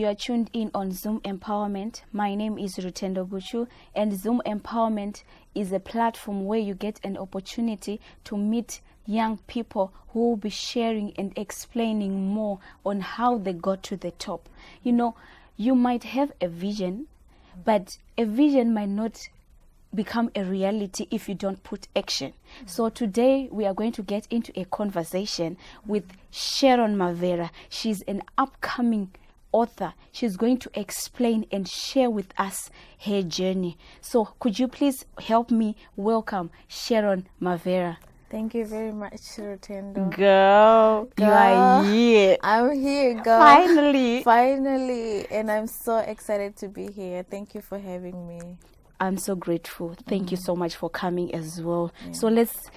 are tuned in on Zoom Empowerment. My name is Rutendo Buchu, and Zoom Empowerment is a platform where you get an opportunity to meet young people who will be sharing and explaining more on how they got to the top. You know, you might have a vision, but a vision might not become a reality if you don't put action. So today we are going to get into a conversation with Sharon Mavera. She's an upcoming author. She's going to explain and share with us her journey. So could you please help me welcome Sharon Mavera? Thank you very much, Rutendo. Girl, you are here. I'm here, girl. Finally. And I'm so excited to be here. Thank you for having me. I'm so grateful. Thank you so much for coming as well. Yeah. So let's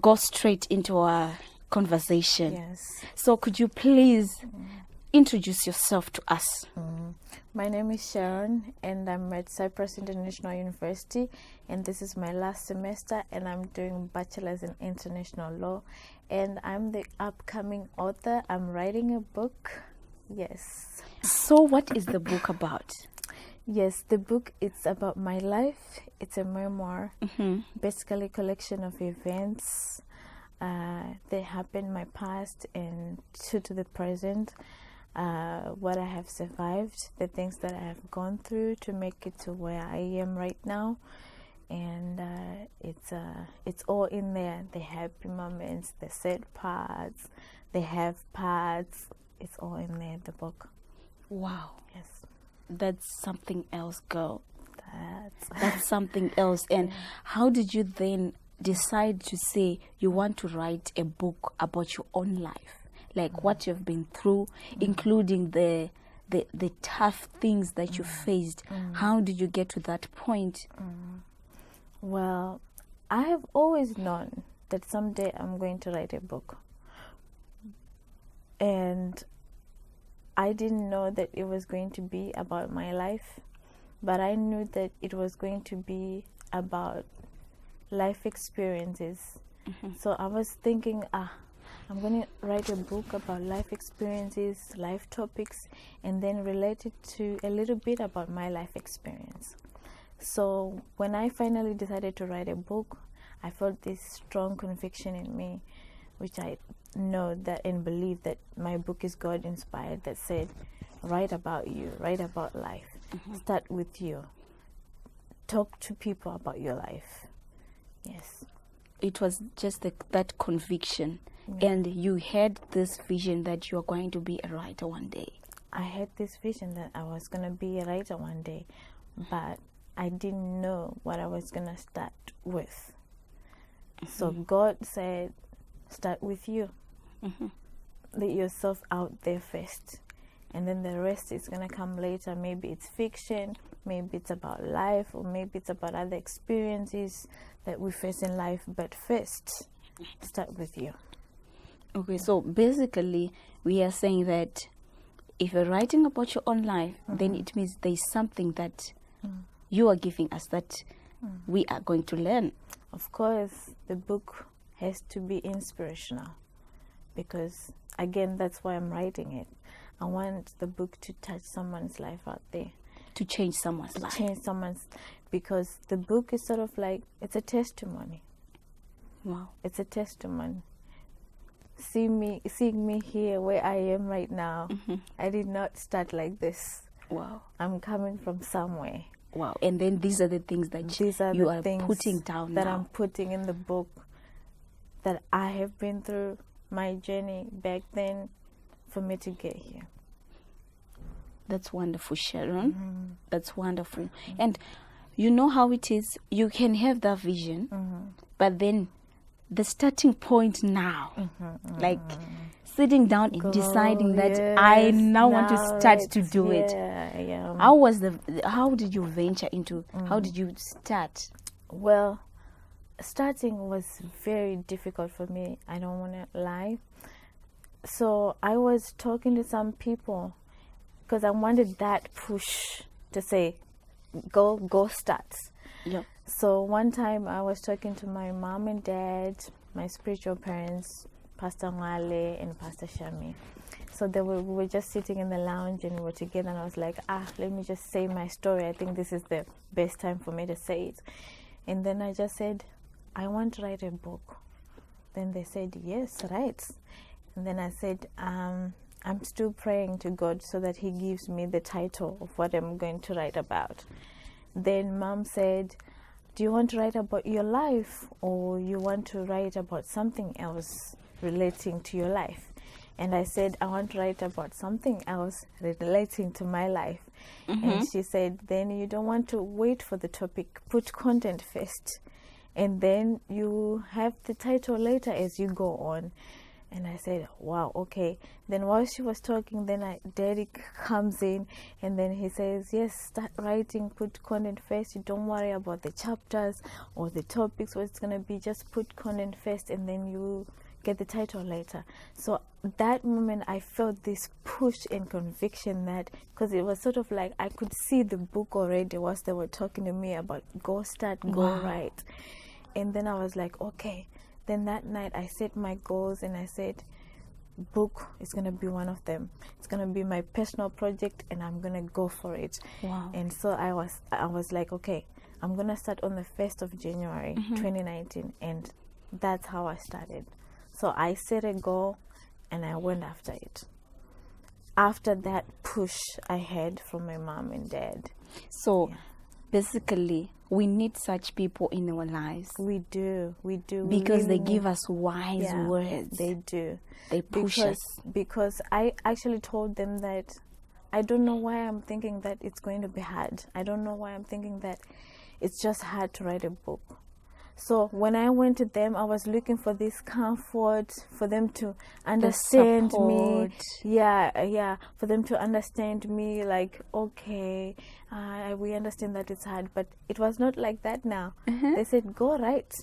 go straight into our conversation. Yes. So could you please introduce yourself to us? My name is Sharon, and I'm at Cyprus International University, and this is my last semester, and I'm doing bachelor's in international law, and I'm the upcoming author. I'm writing a book. Yes. So what is the book about? Yes, the book, it's about my life. It's a memoir, basically a collection of events that happened in my past and to the present, what I have survived, the things that I have gone through to make it to where I am right now. And it's all in there, the happy moments, the sad parts, the have parts. It's all in there, the book. Wow. Yes. That's something else, girl. That's something else. And how did you then decide to say you want to write a book about your own life, like what you've been through, including the tough things that you faced? How did you get to that point? Well, I have always known that someday I'm going to write a book, and I didn't know that it was going to be about my life, but I knew that it was going to be about life experiences. So I was thinking, I'm going to write a book about life experiences, life topics, and then relate it to a little bit about my life experience. So when I finally decided to write a book, I felt this strong conviction in me, which I know that and believe that my book is God inspired, that said, write about you, write about life, start with you, talk to people about your life. Yes, it was just that conviction. And you had this vision that you are going to be a writer one day. I had this vision that I was going to be a writer one day, but I didn't know what I was going to start with. So God said, start with you. Let yourself out there first, and then the rest is going to come later. Maybe it's fiction, maybe it's about life, or maybe it's about other experiences that we face in life, but first start with you. Okay, so basically we are saying that if you're writing about your own life, then it means there's something that you are giving us that we are going to learn. Of course, the book has to be inspirational, because again, that's why I'm writing it. I want the book to touch someone's life out there, to change someone's life. Because the book is sort of like, it's a testimony. Wow. It's a testimony. Seeing me here where I am right now, I did not start like this. Wow. I'm coming from somewhere. Wow. And then these are the things that you are putting down that now. I'm putting in the book, that I have been through my journey back then for me to get here. That's wonderful, Sharon. That's wonderful. And you know how it is, you can have that vision, but then the starting point now, like sitting down and deciding that I now want to start to do it. How did you venture into, how did you start? Well, starting was very difficult for me. I don't want to lie. So I was talking to some people because I wanted that push to say, go start. Yeah. So one time I was talking to my mom and dad, my spiritual parents, Pastor Ngale and Pastor Shami. So we were just sitting in the lounge and we were together, and I was like, let me just say my story. I think this is the best time for me to say it. And then I just said, I want to write a book. Then they said, yes, write. And then I said, I'm still praying to God so that He gives me the title of what I'm going to write about. Then Mom said, do you want to write about your life, or you want to write about something else relating to your life? And I said, I want to write about something else relating to my life. And she said, then you don't want to wait for the topic. Put content first. And then you have the title later as you go on. And I said, wow, okay. Then while she was talking, then Derek comes in, and then he says, yes, start writing, put content first. You don't worry about the chapters or the topics, what it's going to be. Just put content first, and then you get the title later. So that moment I felt this push and conviction, that because it was sort of like I could see the book already whilst they were talking to me about go start, go write. And then I was like, okay. Then that night I set my goals, and I said, book is going to be one of them. It's going to be my personal project, and I'm going to go for it. Wow. And so I was like, okay, I'm going to start on the 1st of January 2019, and that's how I started. So I set a goal and I went after it. After that push I had from my mom and dad. So basically, we need such people in our lives. We do. Because they give us wise words. They do. They push us. Because I actually told them that I don't know why I'm thinking that it's going to be hard. I don't know why I'm thinking that it's just hard to write a book. So when I went to them, I was looking for this comfort, for them to understand me. Yeah, for them to understand me, like, okay, we understand that it's hard, but it was not like that now. They said, go write.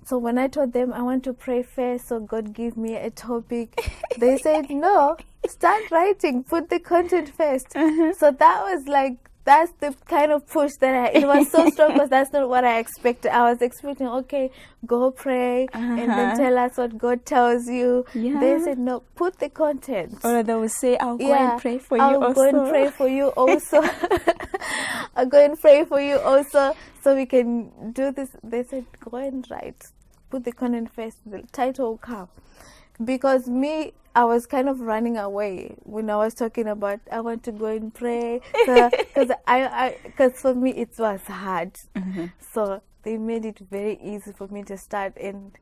So when I told them I want to pray first, so God give me a topic, they said, no, start writing, put the content first. So that was like, that's the kind of push that it was so strong, because that's not what I expected. I was expecting, okay, go pray and then tell us what God tells you. They said, no, put the content. Or they will say, I'll go and pray for you also. I'll go and pray for you also. I'll go and pray for you also, so we can do this. They said, go and write. Put the content first. The title will come. Because I was kind of running away when I was talking about I want to go and pray, because for me it was hard. So they made it very easy for me to start, and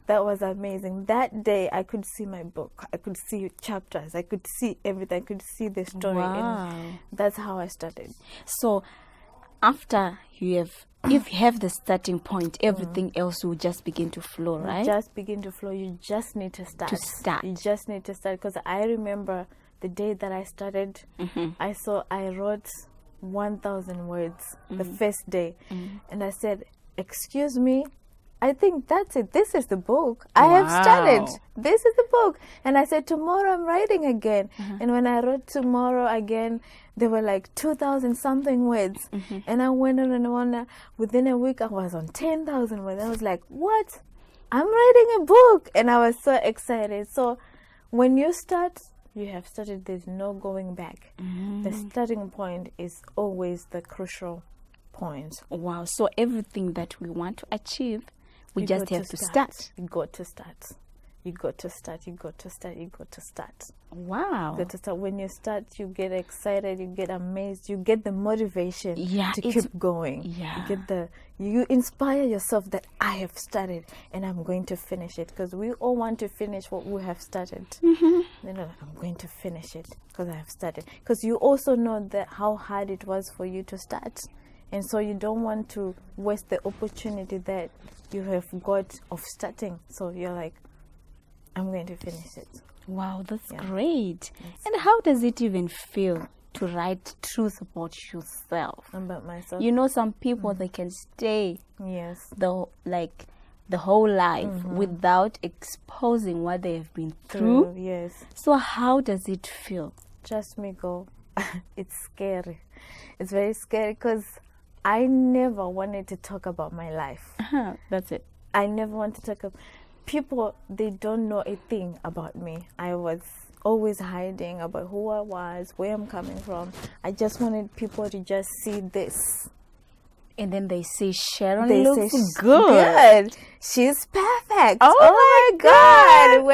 that was amazing. That day I could see my book, I could see chapters, I could see everything, I could see the story. Wow. And that's how I started. So after if you have the starting point, everything else will just begin to flow, right? Just begin to flow. You just need to start. You just need to start. Because I remember the day that I started, I wrote 1,000 words the first day. And I said, excuse me, I think that's it. This is the book. I have started. This is the book. And I said, tomorrow I'm writing again. And when I wrote tomorrow again, there were like 2,000 something words. And I went on and on. Within a week, I was on 10,000 words. I was like, what? I'm writing a book. And I was so excited. So when you start, you have started. There's no going back. The starting point is always the crucial point. Wow. So everything that we want to achieve, we just have to start. You got to start. You got to start. You got to start. You got to start. Wow. You got to start. When you start, you get excited. You get amazed. You get the motivation to keep going. You inspire yourself that I have started and I'm going to finish it, because we all want to finish what we have started. I'm going to finish it because I have started. Because you also know that how hard it was for you to start. And so you don't want to waste the opportunity that you have got of starting. So you're like, I'm going to finish it. Wow, that's great. And how does it even feel to write truth about yourself? About myself? You know, some people, they can stay the whole life without exposing what they have been through. So how does it feel? Trust me, girl. It's scary. It's very scary, because I never wanted to talk about my life. That's it. I never wanted to talk about... People, they don't know a thing about me. I was always hiding about who I was, where I'm coming from. I just wanted people to just see this. And then they say Sharon They looks say, good. She's perfect. Oh my God.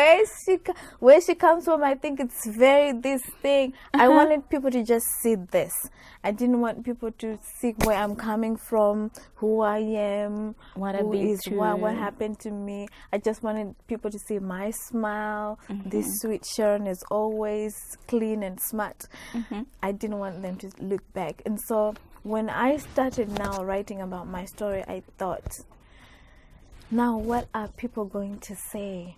Where she comes from, I think it's very this thing. I wanted people to just see this. I didn't want people to see where I'm coming from, who I am, what happened to me. I just wanted people to see my smile. This sweet Sharon is always clean and smart. I didn't want them to look back. And so when I started now writing about my story, I thought, now what are people going to say?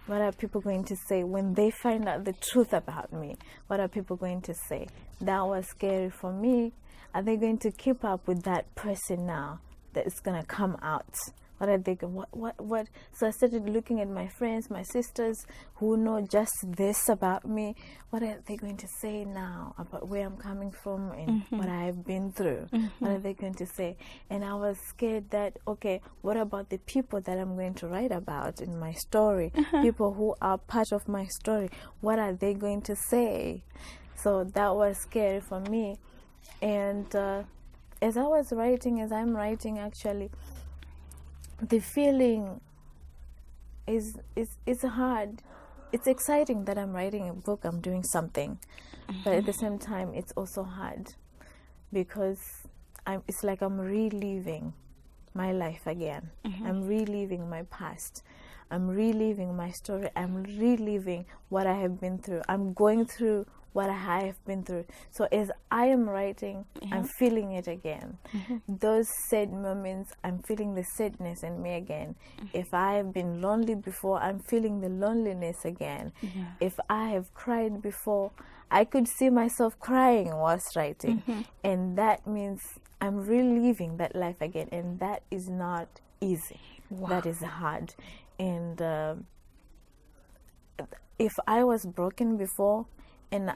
What are people going to say when they find out the truth about me? What are people going to say? That was scary for me. Are they going to keep up with that person now that is going to come out? What are they going? What? So I started looking at my friends, my sisters, who know just this about me. What are they going to say now about where I'm coming from and what I've been through? What are they going to say? And I was scared that, okay, what about the people that I'm going to write about in my story? People who are part of my story. What are they going to say? So that was scary for me. And as I'm writing actually, the feeling is hard. It's exciting that I'm writing a book, I'm doing something, but at the same time it's also hard because it's like I'm reliving my life again. I'm reliving my past. I'm reliving my story. I'm reliving what I have been through. I'm going through what I have been through. So as I am writing, I'm feeling it again. Those sad moments, I'm feeling the sadness in me again. If I have been lonely before, I'm feeling the loneliness again. If I have cried before, I could see myself crying whilst writing. And that means I'm reliving that life again. And that is not easy. That is hard. And if I was broken before, and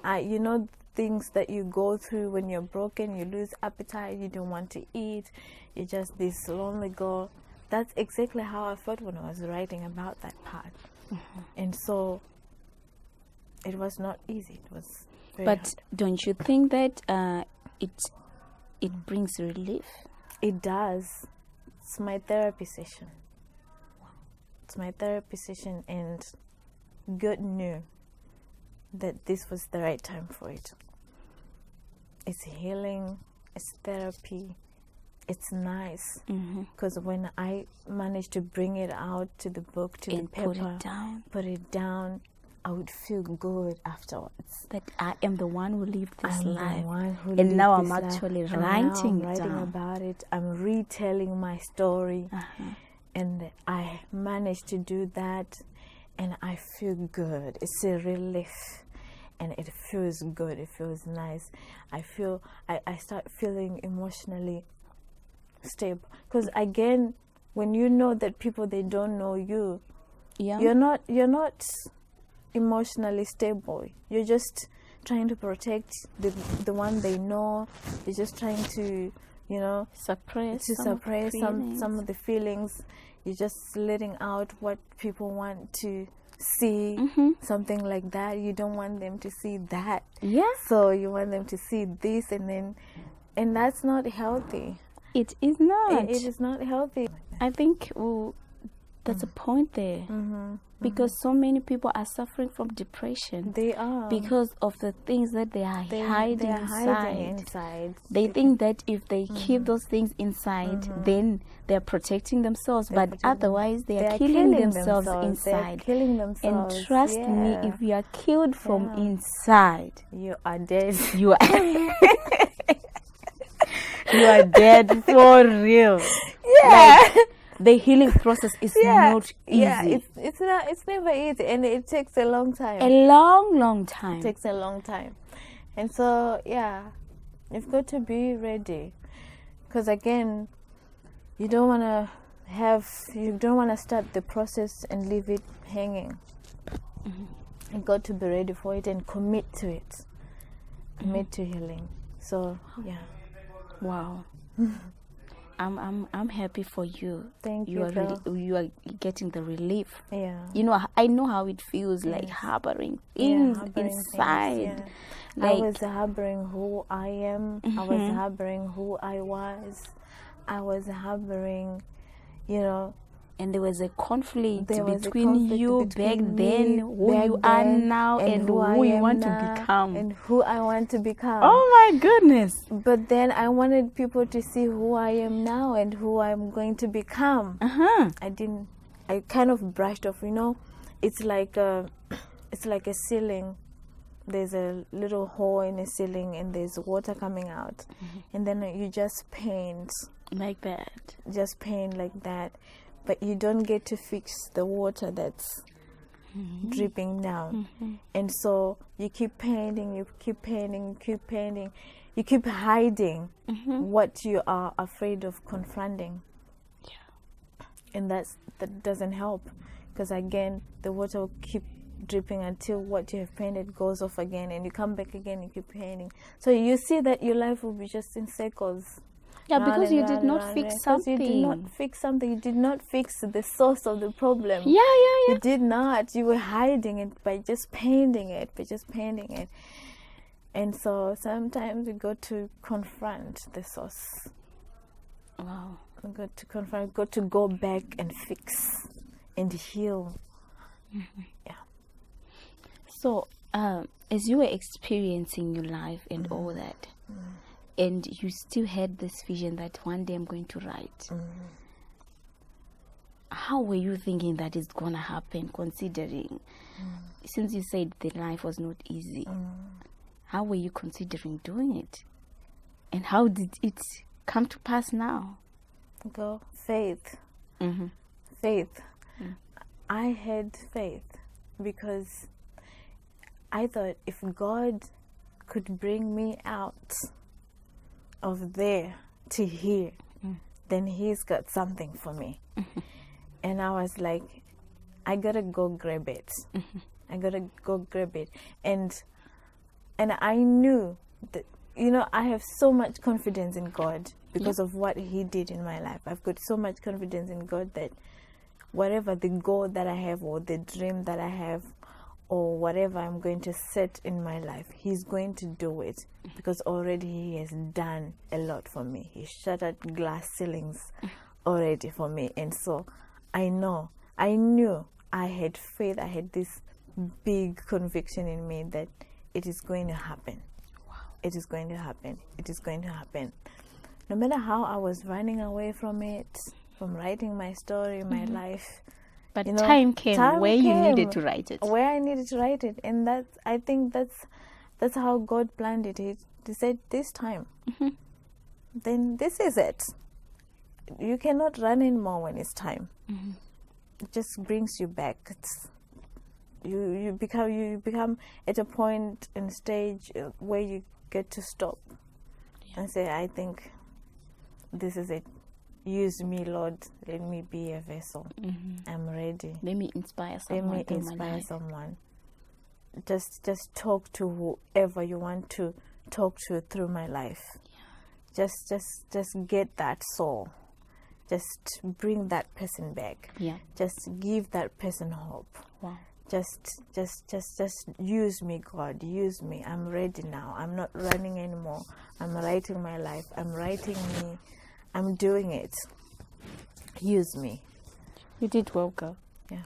things that you go through when you're broken, you lose appetite, you don't want to eat, you're just this lonely girl. That's exactly how I felt when I was writing about that part. And so it was not easy. It was very hard. Don't you think that it brings relief? It does. It's my therapy session. It's my therapy session, and God knew that this was the right time for it. It's healing, it's therapy, it's nice. Because when I managed to bring it out to the book, to the paper, put it down, I would feel good afterwards. That I am the one who lived this life. And now I'm actually writing about it. I'm retelling my story. And I managed to do that. And I feel good. It's a relief. And it feels good. It feels nice. I start feeling emotionally stable. Because again, when you know that people, they don't know you, you're not emotionally stable. You're just trying to protect the one they know. You're just trying to, suppress some of the feelings. You're just letting out what people want to see, something like that. You don't want them to see that. So you want them to see this, and that's not healthy. It is not. It is not healthy. I think that's a point there. Because so many people are suffering from depression. They are. Because of the things that they are hiding inside. They think that if they keep those things inside, then they're protecting themselves. But otherwise, they are killing themselves inside. They're killing themselves. And trust me, if you are killed from inside, you are dead. You are you are dead for real. The healing process is not easy. It's never easy, and it takes a long time. A long time. It takes a long time. And so, you've got to be ready. Because again, you don't want to start the process and leave it hanging. You've got to be ready for it and commit to it. Commit to healing. So, Wow. I'm happy for you. Thank You you, are girl. you are getting the relief. Yeah. You know, I know how it feels like harboring things harboring inside. things, yeah. I Like was harboring who I am. I was harboring who I was. I was harboring, you know. and there was a conflict There was between a conflict you between back then, me who back you are then, now, and who I who you am want now, to become. and who I want to become. Oh my goodness. But then I wanted people to see who I am now and who I'm going to become. I kind of brushed off, you know. It's like a ceiling. There's a little hole in the ceiling and there's water coming out. And then you just paint. Like that. Just paint like that. But you don't get to fix the water that's dripping down. And so you keep painting, you keep painting, you keep painting. You keep hiding what you are afraid of confronting. Yeah. And that doesn't help, because again the water will keep dripping until what you have painted goes off again, and you come back again and keep painting. So you see that your life will be just in circles. Yeah, because you did not fix something. You did not fix something. You did not fix the source of the problem. Yeah. You did not. You were hiding it by just painting it, And so sometimes we go to confront the source. Wow. We got to confront, got to go back and fix and heal. Yeah. So, as you were experiencing your life and all that, and you still had this vision that one day I'm going to write, how were you thinking that it's going to happen, considering, since you said the life was not easy, how were you considering doing it? And how did it come to pass now? Go faith. Faith. I had faith because I thought if God could bring me out of there to here, then He's got something for me. And I was like, I gotta go grab it. I gotta go grab it. And I knew that, you know, I have so much confidence in God because of what He did in my life. I've got so much confidence in God that whatever the goal that I have or the dream that I have or whatever I'm going to set in my life, He's going to do it, because already He has done a lot for me. He shattered glass ceilings already for me. And so I knew, I had faith, I had this big conviction in me that it is going to happen. Wow. It is going to happen. It is going to happen. No matter how I was running away from it, from writing my story, my life. But you know, time came where you needed to write it. Where I needed to write it. And I think that's how God planned it. He said, this time, then this is it. You cannot run anymore when it's time. It just brings you back. You become at a point and stage where you get to stop and say, I think this is it. Use me, Lord. Let me be a vessel. I'm ready. Let me inspire someone. Just talk to whoever you want to talk to through my life. Just get that soul. Just bring that person back. Yeah. Just give that person hope. Wow. Just use me, God. Use me. I'm ready now. I'm not running anymore. I'm writing my life. I'm writing me. I'm doing it. Use me. You did well, girl. Yeah.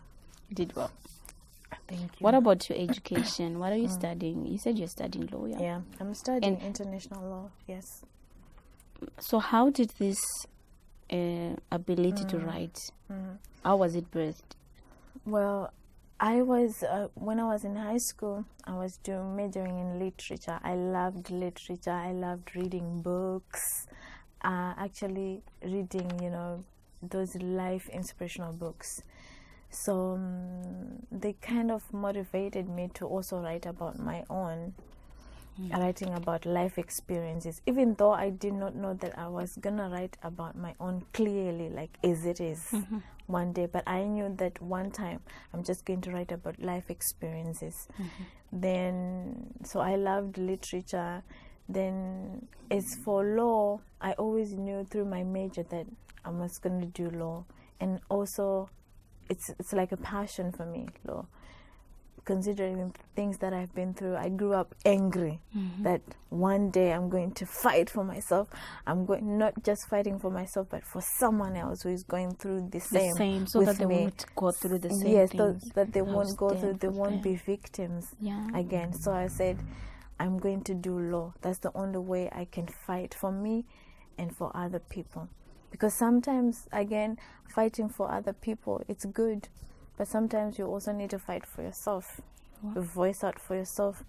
You did well. Thank you. What about your education? What are you studying? You said you're studying law, yeah? Yeah, I'm studying international law, yes. So how did this ability to write, how was it birthed? Well, I was, when I was in high school, I was majoring in literature. I loved literature. I loved reading books. Actually reading, you know, those life inspirational books. So they kind of motivated me to also write about my own, writing about life experiences, even though I did not know that I was gonna write about my own clearly, like as it is one day. But I knew that one time I'm just going to write about life experiences. Then, so I loved literature. Then as for law, I always knew through my major that I was going to do law. And also it's like a passion for me, law. Considering things that I've been through, I grew up angry that one day I'm going to fight for myself. I'm going not just fighting for myself, but for someone else who is going through the same so with that they me. won't go through the same Yes, things. that they I'll won't go through. stand They for won't them. be victims Yeah. again. So I said, I'm going to do law. That's the only way I can fight for me and for other people. Because sometimes, again, fighting for other people, it's good. But sometimes you also need to fight for yourself. Wow. You voice out for yourself.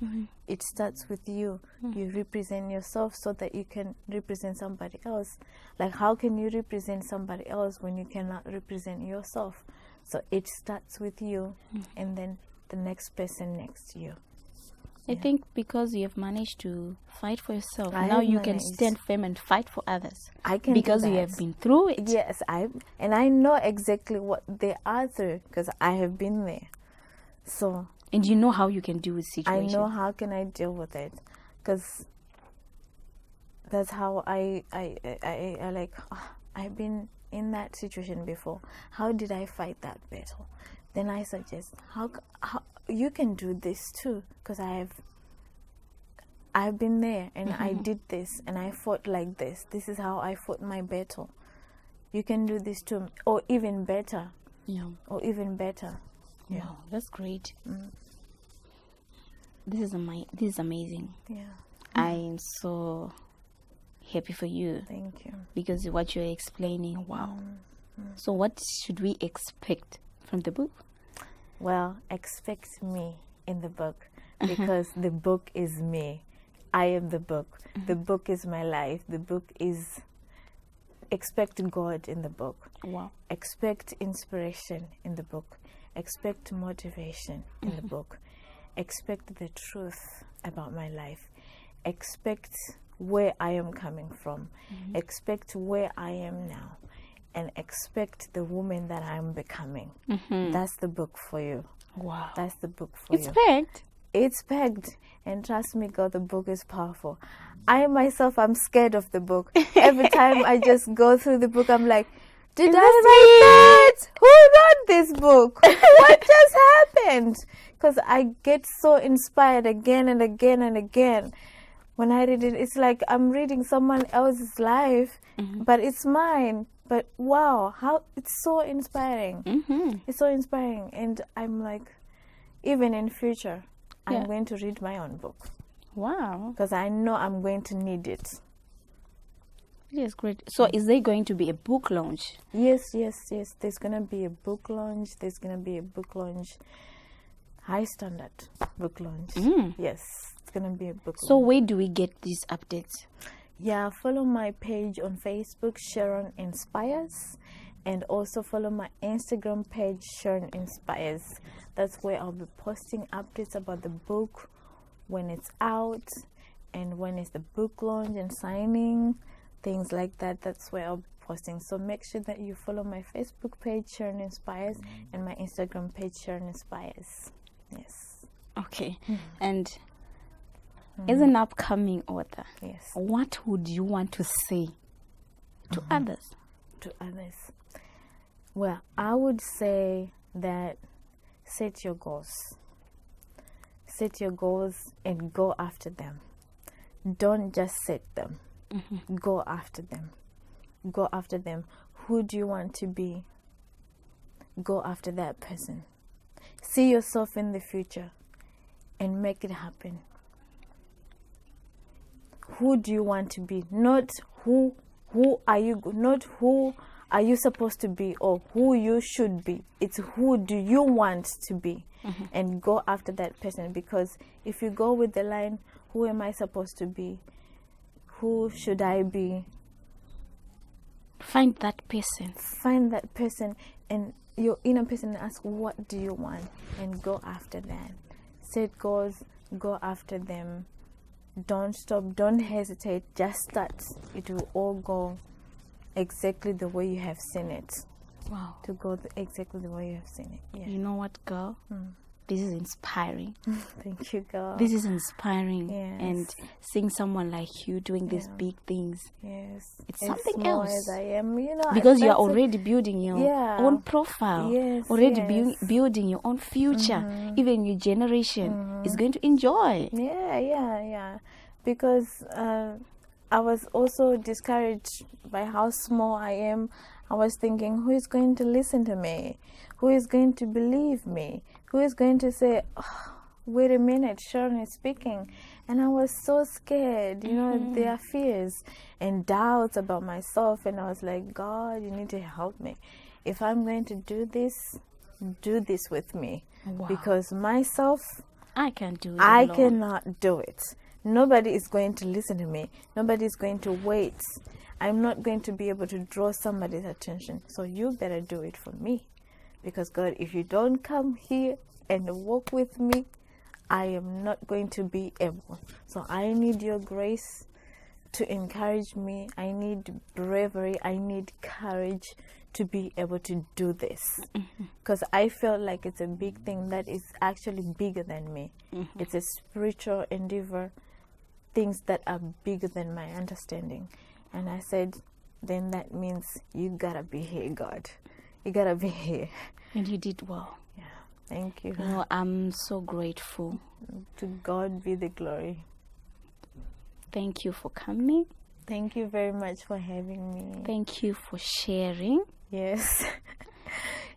It starts with you. You represent yourself so that you can represent somebody else. Like, how can you represent somebody else when you cannot represent yourself? So it starts with you, and then the next person next to you. I think because you have managed to fight for yourself, I now have you can managed. stand firm and fight for others. I can because do you that. have been through it. Yes, I know exactly what they are through because I have been there. So And you know how you can deal with I situations. know how can I deal with it, because that's how I like. I've been in that situation before. How did I fight that battle? Then I suggest how you can do this too, because I've been there and I did this and I fought like this. This is how I fought my battle. You can do this too, or even better. Yeah. Or even better. Yeah. Wow, that's great. This is amazing. Yeah. I am so happy for you Thank you. because what you're explaining. Wow. So what should we expect from the book? Well, expect me in the book, because the book is me. I am the book. The book is my life. The book is... Expect God in the book. Wow. Expect inspiration in the book. Expect motivation in the book. Expect the truth about my life. Expect where I am coming from. Expect where I am now. And expect the woman that I'm becoming. That's the book for you. Wow. That's the book for you. It's packed. It's packed. And trust me, God, the book is powerful. I myself, I'm scared of the book. Every time I just go through the book, I'm like, did I write that? Who wrote this book? What just happened? Because I get so inspired again and again and again. When I read it, it's like I'm reading someone else's life, but it's mine. But wow, how it's so inspiring. It's so inspiring. And I'm like, even in future, I'm going to read my own book. Wow. Because I know I'm going to need it. Yes, great. So is there going to be a book launch? Yes. There's going to be a book launch. There's going to be a book launch. High standard book launch. Yes, it's going to be a book launch. So where do we get these updates? Yeah, follow my page on Facebook, Sharon Inspires. And also follow my Instagram page, Sharon Inspires. That's where I'll be posting updates about the book, when it's out, and when it's the book launch and signing, things like that. That's where I'll be posting. So make sure that you follow my Facebook page, Sharon Inspires, and my Instagram page, Sharon Inspires. Yes. Okay. And as an upcoming author, Yes. what would you want to say to others? To others. Well, I would say that set your goals. Set your goals and go after them. Don't just set them. Go after them. Go after them. Who do you want to be? Go after that person. See yourself in the future and make it happen. Who do you want to be? Not who are you, not who are you supposed to be or who you should be. It's who do you want to be, and go after that person. Because if you go with the line, who am I supposed to be? Who should I be? Find that person. Find that person and your inner person and ask, what do you want? And go after that. Set goals, go after them. Don't stop, don't hesitate, just start. It will all go exactly the way you have seen it. Wow. To go exactly the way you have seen it. Yeah. You know what, girl? this is inspiring. Thank you, God. This is inspiring. Yes. And seeing someone like you doing these big things, Yes. it's As something small else. as I am, Because you are that's it. already building your own profile, Yes, already yes. building your own future. Even your generation is going to enjoy. Yeah. Because I was also discouraged by how small I am. I was thinking, who is going to listen to me? Who is going to believe me? Who is going to say, oh, wait a minute, Sharon is speaking? And I was so scared. There are fears and doubts about myself. And I was like, God, you need to help me. If I'm going to do this with me. Wow. Because myself, I can't do it I alone. cannot do it. Nobody is going to listen to me. Nobody is going to wait. I'm not going to be able to draw somebody's attention. So you better do it for me. Because God, if you don't come here and walk with me, I am not going to be able. So I need your grace to encourage me. I need bravery. I need courage to be able to do this. Because I feel like it's a big thing that is actually bigger than me. It's a spiritual endeavor, things that are bigger than my understanding. And I said, then that means you gotta be here, God. You gotta be here. And you did well. Yeah, thank you. I'm so grateful. To God be the glory. Thank you for coming. Thank you very much for having me. Thank you for sharing. Yes.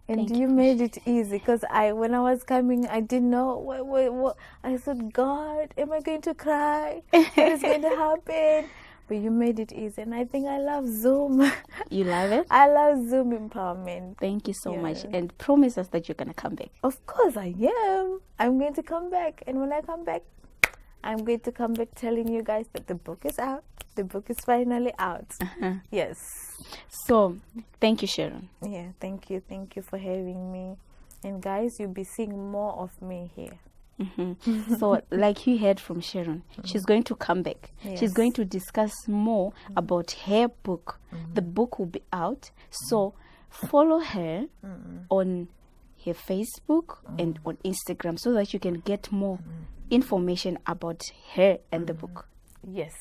And Thank you made it easy, because when I was coming, I didn't know what. I said, God, am I going to cry? What is going to happen? But you made it easy, and I think I love Zoom. You love it? I love Zoom empowerment. Thank you so much. And promise us that you're going to come back. Of course I am. I'm going to come back. And when I come back, I'm going to come back telling you guys that the book is out. The book is finally out. Yes. So, thank you, Sharon. Yeah, thank you. Thank you for having me. And guys, you'll be seeing more of me here. So, like you heard from Sharon, she's going to come back. Yes. She's going to discuss more about her book. The book will be out. So, follow her on her Facebook and on Instagram so that you can get more information about her and the book. Yes.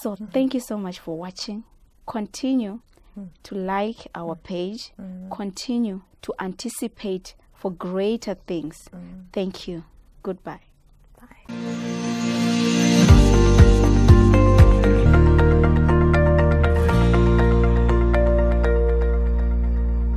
So, thank you so much for watching. Continue to like our page. Continue to anticipate for greater things. Thank you. Goodbye.